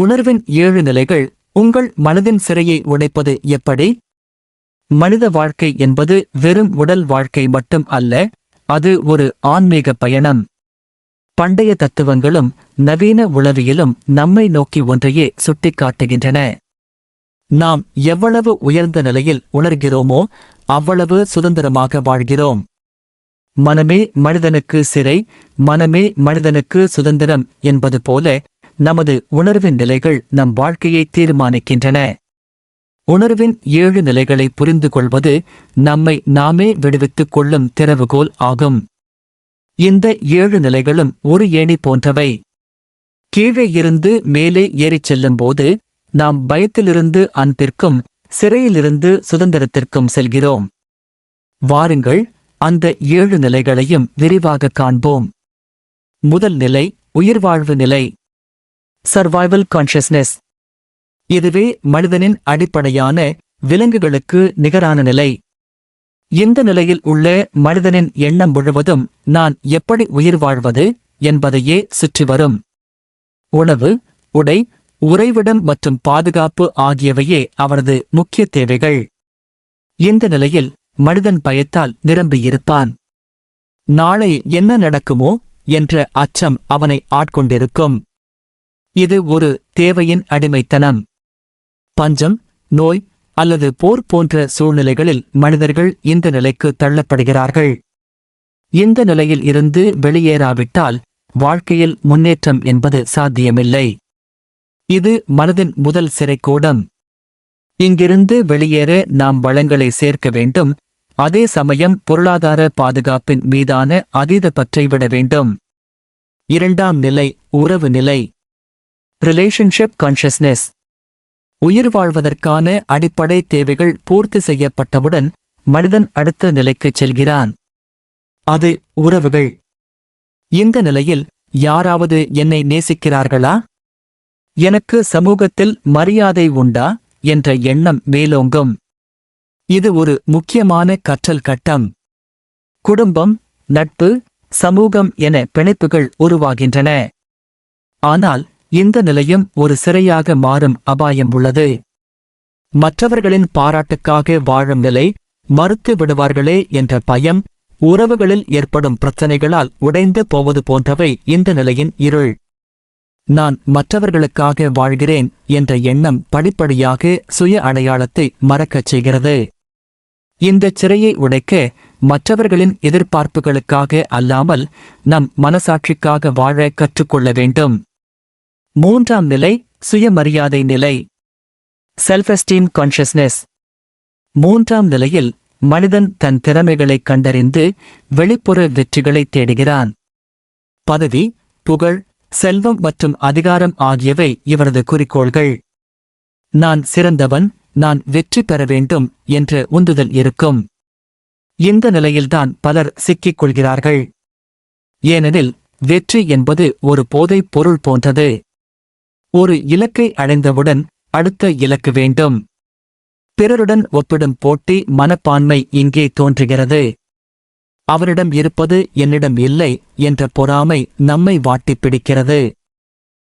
உணர்வின் 7 நிலைகள். உங்கள் மனதின் சிறையை உடைப்பது எப்படி? மனித வாழ்க்கை என்பது வெறும் உடல் வாழ்க்கை மட்டும் அல்ல, அது ஒரு ஆன்மீக பயணம். பண்டைய தத்துவங்களும் நவீன உளவியலும் நம்மை நோக்கி ஒன்றையே சுட்டிக்காட்டுகின்றன. நாம் எவ்வளவு உயர்ந்த நிலையில் உணர்கிறோமோ அவ்வளவு சுதந்திரமாக வாழ்கிறோம். மனமே மனிதனுக்கு சிறை, மனமே மனிதனுக்கு சுதந்திரம் என்பது போல நமது உணர்வின் நிலைகள் நம் வாழ்க்கையை தீர்மானிக்கின்றன. உணர்வின் 7 நிலைகளை புரிந்து கொள்வது நம்மை நாமே விடுவித்துக் கொள்ளும் திறவுகோல் ஆகும். இந்த 7 நிலைகளும் ஒரு ஏணி போன்றவை. கீழே இருந்து மேலே ஏறிச் செல்லும்போது நாம் பயத்திலிருந்து அன்பிற்கும் சிறையிலிருந்து சுதந்திரத்திற்கும் செல்கிறோம். வாருங்கள், அந்த 7 நிலைகளையும் விரிவாக காண்போம். முதல் நிலை உயிர்வாழ்வு நிலை, சர்வைவல் கான்ஷியஸ்னஸ். இதுவே மனிதனின் அடிப்படையான, விலங்குகளுக்கு நிகரான நிலை. இந்த நிலையில் உள்ள மனிதனின் எண்ணம் முழுவதும் நான் எப்படி உயிர் வாழ்வது என்பதையே சுற்றி வரும். உணவு, உடை, உறைவிடம் மற்றும் பாதுகாப்பு ஆகியவையே அவரது முக்கிய தேவைகள். இந்த நிலையில் மனிதன் பயத்தால் நிரம்பியிருப்பான். நாளை என்ன நடக்குமோ என்ற அச்சம் அவனை ஆட்கொண்டிருக்கும். இது ஒரு தேவையின் அடிமைத்தனம். பஞ்சம், நோய் அல்லது போர் போன்ற சூழ்நிலைகளில் மனிதர்கள் இந்த நிலைக்கு தள்ளப்படுகிறார்கள். இந்த நிலையில் இருந்து வெளியேறாவிட்டால் வாழ்க்கையில் முன்னேற்றம் என்பது சாத்தியமில்லை. இது மனதின் முதல் சிறைக்கூடம். இங்கிருந்து வெளியேற நாம் வளங்களை சேர்க்க வேண்டும், அதே சமயம் பொருளாதார பாதுகாப்பின் மீதான அதீத பற்றை விட வேண்டும். இரண்டாம் நிலை உறவு நிலை, ரிலேஷன்ஷிப் கான்ஷியஸ்னஸ். உயிர் வாழ்வதற்கான அடிப்படை தேவைகள் பூர்த்தி செய்யப்பட்டவுடன் மனிதன் அடுத்த நிலைக்குச் செல்கிறான். அது உறவுகள். இந்த நிலையில் யாராவது என்னை நேசிக்கிறார்களா, எனக்கு சமூகத்தில் மரியாதை உண்டா என்ற எண்ணம் மேலோங்கும். இது ஒரு முக்கியமான கற்றல் கட்டம். குடும்பம், நட்பு, சமூகம் என பிணைப்புகள் உருவாகின்றன. ஆனால் இந்த நிலையும் ஒரு சிறையாக மாறும் அபாயம் உள்ளது. மற்றவர்களின் பாராட்டுக்காக வாழும் நிலை, மறுத்து விடுவார்களே என்ற பயம், உறவுகளில் ஏற்படும் பிரச்சனைகளால் உடைந்து போவது போன்றவை இந்த நிலையின் இருள். நான் மற்றவர்களுக்காக வாழ்கிறேன் என்ற எண்ணம் படிப்படியாக சுய அடையாளத்தை மறக்கச் செய்கிறது. இந்த சிறையை உடைக்க மற்றவர்களின் எதிர்பார்ப்புகளுக்காக அல்லாமல் நம் மனசாட்சிக்காக வாழ கற்றுக்கொள்ள வேண்டும். மூன்றாம் நிலை சுயமரியாதை நிலை, செல்ஃப் எஸ்டீம் கான்ஷியஸ்னஸ். மூன்றாம் நிலையில் மனிதன் தன் திறமைகளை கண்டறிந்து வெளிப்புற வெற்றிகளை தேடுகிறான். பதவி, புகழ், செல்வம் மற்றும் அதிகாரம் ஆகியவை இவரது குறிக்கோள்கள். நான் சிறந்தவன், நான் வெற்றி பெற வேண்டும் என்ற உந்துதல் இருக்கும். இந்த நிலையில்தான் பலர் சிக்கிக் கொள்கிறார்கள். ஏனெனில் வெற்றி என்பது ஒரு போதைப் பொருள் போன்றது. ஒரு இலக்கை அடைந்தவுடன் அடுத்த இலக்கு வேண்டும். பிறருடன் ஒப்பிடும் போட்டி மனப்பான்மை இங்கே தோன்றுகிறது. அவரிடம் இருப்பது என்னிடம் இல்லை என்ற பொறாமை நம்மை வாட்டிப் பிடிக்கிறது.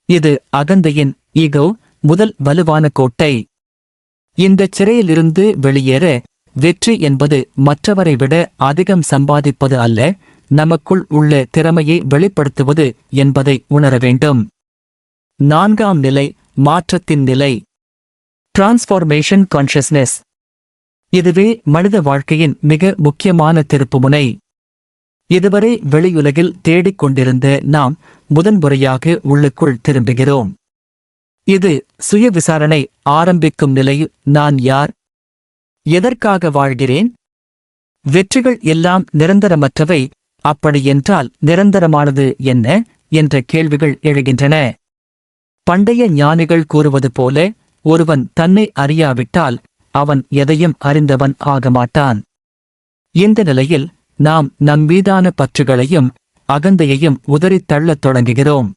இது அகந்தையின் ஈகோ முதல் வலுவான கோட்டை. இந்த சிறையிலிருந்து வெளியேற வெற்றி என்பது மற்றவரை விட அதிகம் சம்பாதிப்பது அல்ல, நமக்குள் உள்ள திறமையை வெளிப்படுத்துவது என்பதை உணர வேண்டும். நான்காம் நிலை மாற்றத்தின் நிலை, டிரான்ஸ்ஃபார்மேஷன் கான்ஷியஸ்னஸ். இதுவே மனித வாழ்க்கையின் மிக முக்கியமான திருப்புமுனை. இதுவரை வெளியுலகில் தேடிக் கொண்டிருந்த நாம் முதன்முறையாக உள்ளுக்குள் திரும்புகிறோம். இது சுய விசாரணை ஆரம்பிக்கும் நிலை. நான் யார், எதற்காக வாழ்கிறேன்? வெற்றிகள் எல்லாம் நிரந்தரமற்றவை, அப்படியென்றால் நிரந்தரமானது என்ன என்ற கேள்விகள் எழுகின்றன. பண்டைய ஞானிகள் கூறுவது போல, ஒருவன் தன்னை அறியாவிட்டால் அவன் எதையும் அறிந்தவன் ஆகமாட்டான். இந்த நிலையில் நாம் நம்மீதான பற்றுகளையும் அகந்தையையும் உதறித் தள்ளத் தொடங்குகிறோம்.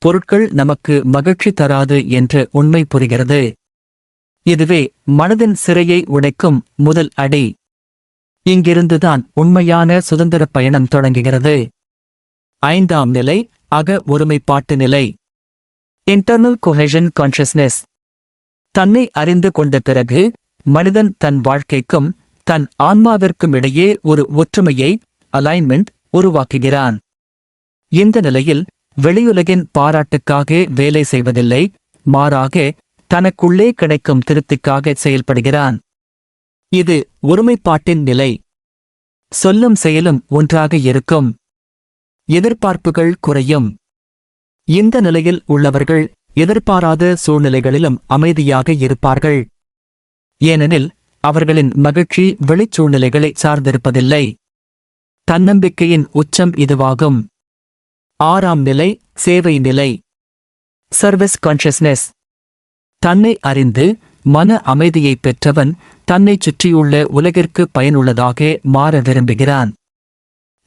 பொருட்கள் நமக்கு மகிழ்ச்சி தராது என்ற உண்மை புரிகிறது. இதுவே மனதின் சிறையை உடைக்கும் முதல் அடி. இங்கிருந்துதான் உண்மையான சுதந்திரப் பயணம் தொடங்குகிறது. ஐந்தாம் நிலை அக ஒருமைப்பாட்டு நிலை, இன்டர்னல் கொஹெஷன் கான்ஷியஸ்னஸ். தன்னை அறிந்து கொண்ட பிறகு மனிதன் தன் வாழ்க்கைக்கும் தன் ஆன்மாவிற்கும் இடையே ஒரு ஒற்றுமையை அலைன்மெண்ட் உருவாக்குகிறான். இந்த நிலையில் வெளியுலகின் பாராட்டுக்காக வேலை செய்வதில்லை, மாறாக தனக்குள்ளே கிடைக்கும் திருப்திக்காக செயல்படுகிறான். இது ஒருமைப்பாட்டின் நிலை. சொல்லும் செயலும் ஒன்றாக இருக்கும். எதிர்பார்ப்புகள் குறையும். இந்த நிலையில் உள்ளவர்கள் எதிர்பாராத சூழ்நிலைகளிலும் அமைதியாக இருப்பார்கள். ஏனெனில் அவர்களின் மகிழ்ச்சி வெளிச்சூழ்நிலைகளை சார்ந்திருப்பதில்லை. தன்னம்பிக்கையின் உச்சம் இதுவாகும். 6ஆம் நிலை சேவை நிலை. Service consciousness. தன்னை அறிந்து மன அமைதியை பெற்றவன் தன்னைச் சுற்றியுள்ள உலகிற்கு பயனுள்ளதாக மாற விரும்புகிறான்.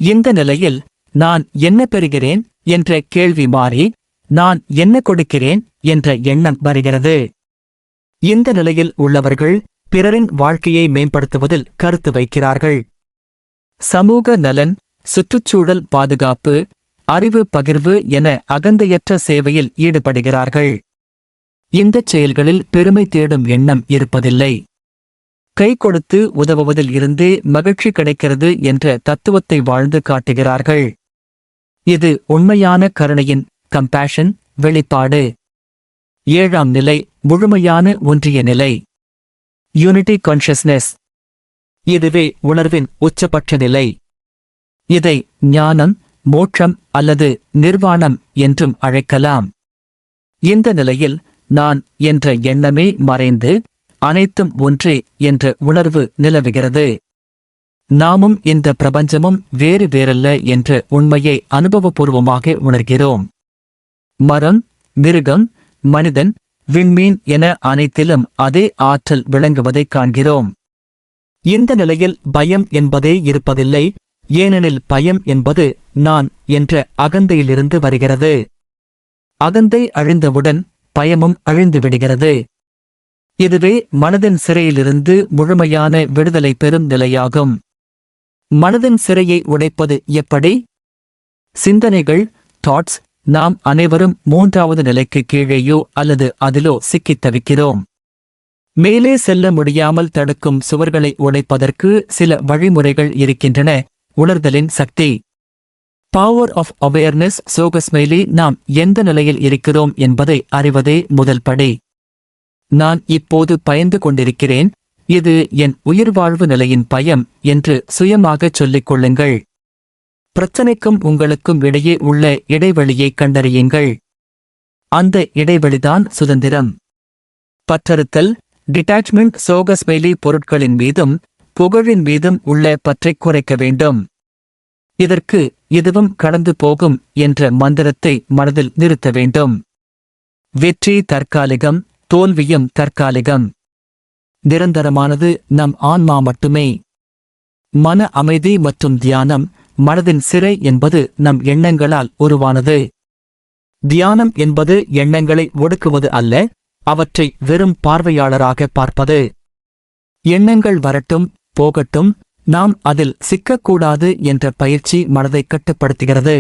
இந்த நிலையில் நான் என்ன பெறுகிறேன் என்ற கேள்வி மாறி நான் என்ன கொடுக்கிறேன் என்ற எண்ணம் வருகிறது. இந்த நிலையில் உள்ளவர்கள் பிறரின் வாழ்க்கையை மேம்படுத்துவதில் கருத்து வைக்கிறார்கள். சமூக நலன், சுற்றுச்சூழல் பாதுகாப்பு, அறிவு பகிர்வு என அகந்தையற்ற சேவையில் ஈடுபடுகிறார்கள். இந்தச் செயல்களில் பெருமை தேடும் எண்ணம் இருப்பதில்லை. கை கொடுத்து உதவுவதில் இருந்தே மகிழ்ச்சி கிடைக்கிறது என்ற தத்துவத்தை வாழ்ந்து காட்டுகிறார்கள். இது உண்மையான கருணையின் கம்பேஷன் வெளிப்பாடு. 7ஆம் நிலை முழுமையான ஒன்றிய நிலை. Unity consciousness. இதுவே உணர்வின் உச்சபட்ச நிலை. இதை ஞானம், மோட்சம் அல்லது நிர்வாணம் என்றும் அழைக்கலாம். இந்த நிலையில் நான் என்ற எண்ணமே மறைந்து அனைத்தும் ஒன்றே என்ற உணர்வு நிலவுகிறது. நாமும் இந்த பிரபஞ்சமும் வேறு வேறல்ல என்ற உண்மையை அனுபவபூர்வமாக உணர்கிறோம். மரம், மிருகம், மனிதன், விண்மீன் என அனைத்திலும் அதே ஆற்றல் விளங்குவதைக் காண்கிறோம். இந்த நிலையில் பயம் என்பதே இருப்பதில்லை. ஏனெனில் பயம் என்பது நான் என்ற அகந்தையிலிருந்து வருகிறது. அகந்தை அழிந்தவுடன் பயமும் அழிந்துவிடுகிறது. இதுவே மனதின் சிறையிலிருந்து முழுமையான விடுதலை பெறும் நிலையாகும். மனதின் சிறையை உடைப்பது எப்படி? சிந்தனைகள், தாட்ஸ். நாம் அனைவரும் 3வது நிலைக்கு கீழேயோ அல்லது அதிலோ சிக்கித் தவிக்கிறோம். மேலே செல்ல முடியாமல் தடுக்கும் சுவர்களை உடைப்பதற்கு சில வழிமுறைகள் இருக்கின்றன. உணர்தலின் சக்தி. Power of awareness. சோகஸ்மைலி. நாம் எந்த நிலையில் இருக்கிறோம் என்பதை அறிவதே முதல் படி. நான் இப்போது பயந்து கொண்டிருக்கிறேன், இது என் உயிர்வாழ்வு நிலையின் பயம் என்று சுயமாகச் சொல்லிக் கொள்ளுங்கள். பிரச்சனைக்கும் உங்களுக்கும் இடையே உள்ள இடைவெளியை கண்டறியுங்கள். அந்த இடைவெளிதான் சுதந்திரம். பற்றறுத்தல், டிட்டாச்மெண்ட். சோகஸ்மைலி பொருட்களின் மீதும் புகழின் மீதும் உள்ள பற்றைக் குறைக்க வேண்டும். இதற்கு இதுவும் கடந்து போகும் என்ற மந்திரத்தை மனதில் நிறுத்த வேண்டும். வெற்றி தற்காலிகம், தோல்வியும் தற்காலிகம். நிரந்தரமானது நம் ஆன்மா மட்டுமே. மன அமைதி மற்றும் தியானம். மனதின் சிறை என்பது நம் எண்ணங்களால் உருவானது. தியானம் என்பது எண்ணங்களை ஒடுக்குவது அல்ல, அவற்றை வெறும் பார்வையாளராக பார்ப்பது. எண்ணங்கள் வரட்டும் போகட்டும், நாம் அதில் சிக்கக்கூடாது என்ற பயிற்சி மனதை கட்டுப்படுத்துகிறது.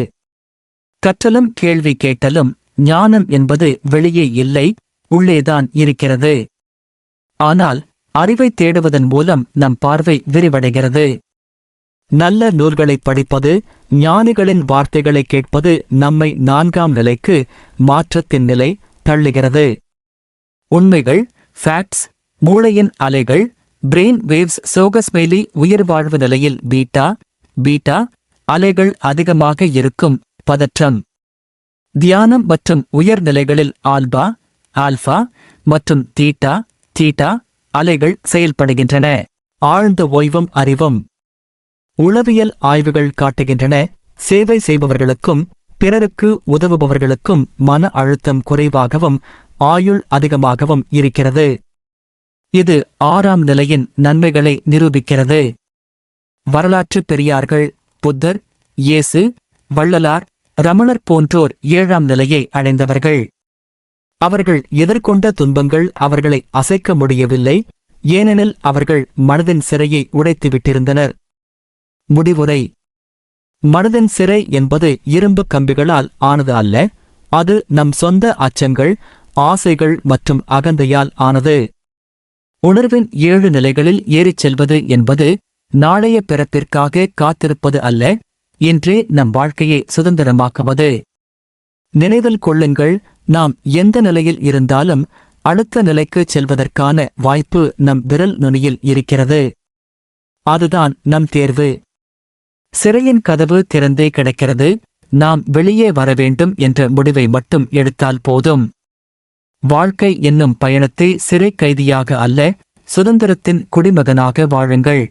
கற்றலும் கேள்வி கேட்டலும். ஞானம் என்பது வெளியே இல்லை, உள்ளேதான் இருக்கிறது. ஆனால் அறிவை தேடுவதன் மூலம் நம் பார்வை விரிவடைகிறது. நல்ல நூல்களை படிப்பது, ஞானிகளின் வார்த்தைகளை கேட்பது நம்மை 4ஆம் நிலைக்கு, மாற்றத்தின் நிலை, தள்ளுகிறது. உண்மைகள், ஃபேக்ட்ஸ். மூளையின் அலைகள், பிரெயின் வேவ்ஸ். சோகஸ்மைலி உயிர்வாழ்வு நிலையில் பீட்டா அலைகள் அதிகமாக இருக்கும். பதற்றம். தியானம் மற்றும் உயர்நிலைகளில் ஆல்பா மற்றும் தீட்டா அலைகள் செயல்படுகின்றன. ஆழ்ந்த ஓய்வும் அறிவும். உளவியல் ஆய்வுகள் காட்டுகின்றன, சேவை செய்பவர்களுக்கும் பிறருக்கு உதவுபவர்களுக்கும் மன அழுத்தம் குறைவாகவும் ஆயுள் அதிகமாகவும் இருக்கிறது. இது 6ஆம் நிலையின் நன்மைகளை நிரூபிக்கிறது. வரலாற்று பெரியார்கள் புத்தர், இயேசு, வள்ளலார், ரமணர் போன்றோர் 7ஆம் நிலையை அடைந்தவர்கள். அவர்கள் எதிர்கொண்ட துன்பங்கள் அவர்களை அசைக்க முடியவில்லை, ஏனெனில் அவர்கள் மனதின் சிறையை உடைத்துவிட்டிருந்தனர். முடிவுரை. மனதின் சிறை என்பது இரும்பு கம்பிகளால் ஆனது அல்ல, அது நம் சொந்த அச்சங்கள், ஆசைகள் மற்றும் அகந்தையால் ஆனது. உணர்வின் 7 நிலைகளில் ஏறிச் செல்வது என்பது நாளைய பிறப்பிற்காக காத்திருப்பது அல்ல, இன்றே நம் வாழ்க்கையை சுதந்திரமாக்குவது. நினைவில் கொள்ளுங்கள், நாம் எந்த நிலையில் இருந்தாலும் அடுத்த நிலைக்குச் செல்வதற்கான வாய்ப்பு நம் விரல் நுனியில் இருக்கிறது. அதுதான் நம் தேர்வு. சிறையின் கதவு திறந்தே கிடக்கிறது, நாம் வெளியே வர வேண்டும் என்ற முடிவை மட்டும் எடுத்தால் போதும். வாழ்க்கை என்னும் பயணத்தை சிறை கைதியாக அல்ல, சுதந்திரத்தின் குடிமகனாக வாழுங்கள்.